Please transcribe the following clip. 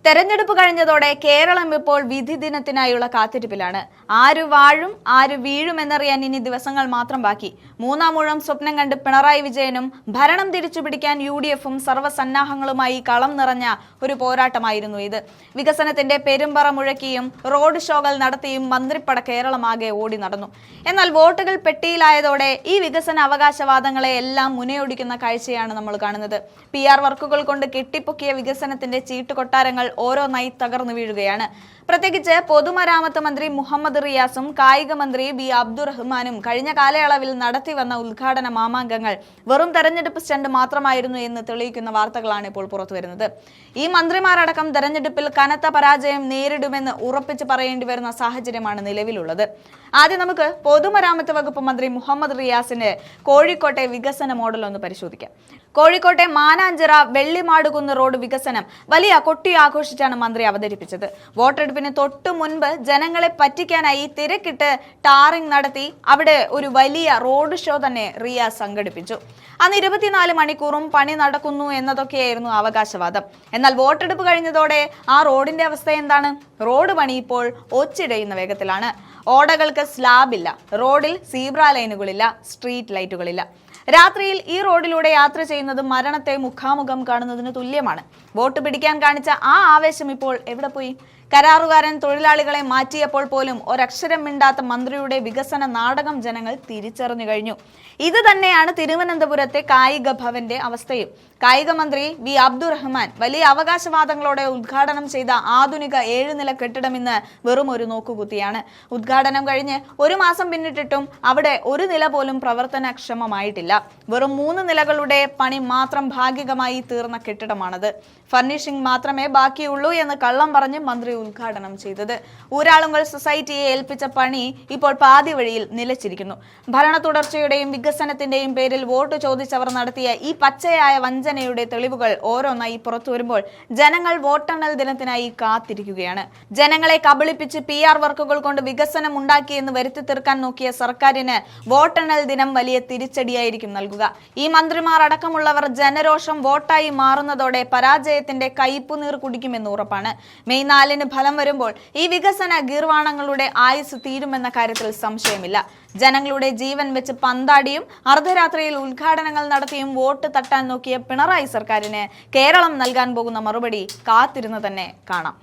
തെരഞ്ഞെടുപ്പ് കഴിഞ്ഞതോടെ കേരളം ഇപ്പോൾ വിധി ദിനത്തിനായുള്ള കാത്തിരിപ്പിലാണ്. ആര് വാഴും ആര് വീഴുമെന്നറിയാൻ ഇനി ദിവസങ്ങൾ മാത്രം ബാക്കി. മൂന്നാം ഊഴം സ്വപ്നം കണ്ട് പിണറായി വിജയനും ഭരണം തിരിച്ചുപിടിക്കാൻ UDFും സർവ്വസന്നാഹങ്ങളുമായി കളം നിറഞ്ഞ ഒരു പോരാട്ടമായിരുന്നു ഇത്. വികസനത്തിന്റെ പെരുമ്പറ മുഴക്കിയും റോഡ് ഷോകൾ നടത്തിയും മന്ത്രിപ്പട കേരളമാകെ ഓടി നടന്നു. എന്നാൽ വോട്ടുകൾ പെട്ടിയിലായതോടെ ഈ വികസന അവകാശവാദങ്ങളെ എല്ലാം മുനയൊടിക്കുന്ന കാഴ്ചയാണ് നമ്മൾ കാണുന്നത്. PR വർക്കുകൾ കൊണ്ട് കെട്ടിപ്പൊക്കിയ വികസനത്തിന്റെ ചീട്ടുകൊട്ടാരങ്ങൾ ഓരോന്നായി തകർന്നു വീഴുകയാണ്. പ്രത്യേകിച്ച് പൊതുമരാമത്ത് മന്ത്രി മുഹമ്മദ് റിയാസും കായിക മന്ത്രി ബി അബ്ദുറഹ്മാനും കഴിഞ്ഞ കാലയളവിൽ നടത്തിവന്ന ഉദ്ഘാടന മാമാങ്കങ്ങൾ വെറും തെരഞ്ഞെടുപ്പ് സ്റ്റണ്ട് മാത്രമായിരുന്നു എന്ന് തെളിയിക്കുന്ന വാർത്തകളാണ് ഇപ്പോൾ പുറത്തുവരുന്നത്. ഈ മന്ത്രിമാരടക്കം തെരഞ്ഞെടുപ്പിൽ കനത്ത പരാജയം നേരിടുമെന്ന് ഉറപ്പിച്ച് പറയേണ്ടി വരുന്ന സാഹചര്യമാണ് നിലവിലുള്ളത്. ആദ്യം നമുക്ക് പൊതുമരാമത്ത് വകുപ്പ് മന്ത്രി മുഹമ്മദ് റിയാസിന്റെ കോഴിക്കോട്ടെ വികസന മോഡൽ ഒന്ന് പരിശോധിക്കാം. കോഴിക്കോട്ടെ മാനാഞ്ചിറ വെള്ളിമാടുകുന്ന് റോഡ് വികസനം വലിയ കൊട്ടി ആഘോഷിച്ചാണ് മന്ത്രി അവതരിപ്പിച്ചത്. വോട്ടെടുപ്പിന് തൊട്ടു മുൻപ് ജനങ്ങളെ പറ്റിക്കാനായി തിരക്കിട്ട് ടാറിംഗ് നടത്തി അവിടെ ഒരു വലിയ റോഡ് ഷോ തന്നെ റിയാസ് സംഘടിപ്പിച്ചു. അന്ന് 24 മണിക്കൂറും പണി നടക്കുന്നു എന്നതൊക്കെയായിരുന്നു അവകാശവാദം. എന്നാൽ വോട്ടെടുപ്പ് കഴിഞ്ഞതോടെ ആ റോഡിന്റെ അവസ്ഥ എന്താണ്? റോഡ് പണി ഇപ്പോൾ ഒച്ചിടയുന്ന വേഗത്തിലാണ്. ഓടകൾക്ക് സ്ലാബില്ല, റോഡിൽ സീബ്ര ലൈനുകളില്ല, സ്ട്രീറ്റ് ലൈറ്റുകളില്ല. രാത്രിയിൽ ഈ റോഡിലൂടെ യാത്ര ചെയ്യുന്നത് മരണത്തെ മുഖാമുഖം കാണുന്നതിന് തുല്യമാണ്. വോട്ട് പിടിക്കാൻ കാണിച്ച ആ ആവേശം ഇപ്പോൾ എവിടെ പോയി? കരാറുകാരൻ തൊഴിലാളികളെ മാറ്റിയപ്പോൾ പോലും ഒരക്ഷരം മിണ്ടാത്ത മന്ത്രിയുടെ വികസന നാടകം ജനങ്ങൾ തിരിച്ചറിഞ്ഞു കഴിഞ്ഞു. ഇത് തന്നെയാണ് തിരുവനന്തപുരത്തെ കായിക ഭവന്റെ അവസ്ഥയും. കായിക മന്ത്രി ബി അബ്ദുറഹ്മാൻ വലിയ അവകാശവാദങ്ങളോടെ ഉദ്ഘാടനം ചെയ്ത ആധുനിക 7 നില കെട്ടിടം ഇന്ന് വെറും ഒരു നോക്കുകുത്തിയാണ്. ഉദ്ഘാടനം കഴിഞ്ഞ് 1 മാസം പിന്നിട്ടിട്ടും അവിടെ ഒരു നില പോലും പ്രവർത്തനക്ഷമമായിട്ടില്ല. വെറും 3 നിലകളുടെ പണി മാത്രം ഭാഗികമായി തീർന്ന കെട്ടിടമാണത്. ഫർണിഷിംഗ് മാത്രമേ ബാക്കിയുള്ളൂ എന്ന് കള്ളം പറഞ്ഞ് മന്ത്രി ഉദ്ഘാടനം ചെയ്തത്. ഊരാളുങ്കൽ സൊസൈറ്റിയെ ഏൽപ്പിച്ച പണി ഇപ്പോൾ പാതി വഴിയിൽ നിലച്ചിരിക്കുന്നു. ഭരണ തുടർച്ചയുടെയും വികസനത്തിന്റെയും പേരിൽ വോട്ട് ചോദിച്ചവർ നടത്തിയ ഈ പച്ചയായ വഞ്ചനയുടെ തെളിവുകൾ ഓരോന്നായി പുറത്തു വരുമ്പോൾ ജനങ്ങൾ വോട്ടെണ്ണൽ ദിനത്തിനായി കാത്തിരിക്കുകയാണ്. ജനങ്ങളെ കബളിപ്പിച്ച് PR വർക്കുകൾ കൊണ്ട് വികസനം ഉണ്ടാക്കിയെന്ന് വരുത്തി തീർക്കാൻ നോക്കിയ സർക്കാരിന് വോട്ടെണ്ണൽ ദിനം വലിയ തിരിച്ചടിയായിരിക്കും നൽകുക. ഈ മന്ത്രിമാർ അടക്കമുള്ളവർ ജനരോഷം വോട്ടായി മാറുന്നതോടെ പരാജയത്തിന്റെ കയ്പുനീർ കുടിക്കുമെന്ന് ഉറപ്പാണ്. മെയ് 4-ന് ഫലം വരുമ്പോൾ ഈ വികസന ഗീർവാണങ്ങളുടെ ആയുസ് തീരുമെന്ന കാര്യത്തിൽ സംശയമില്ല. ജനങ്ങളുടെ ജീവൻ വെച്ച് പന്താടിയും അർദ്ധരാത്രിയിൽ ഉദ്ഘാടനങ്ങൾ നടത്തിയും വോട്ട് തട്ടാൻ നോക്കിയ പിണറായി സർക്കാരിന് കേരളം നൽകാൻ പോകുന്ന മറുപടി കാത്തിരുന്ന് തന്നെ കാണാം.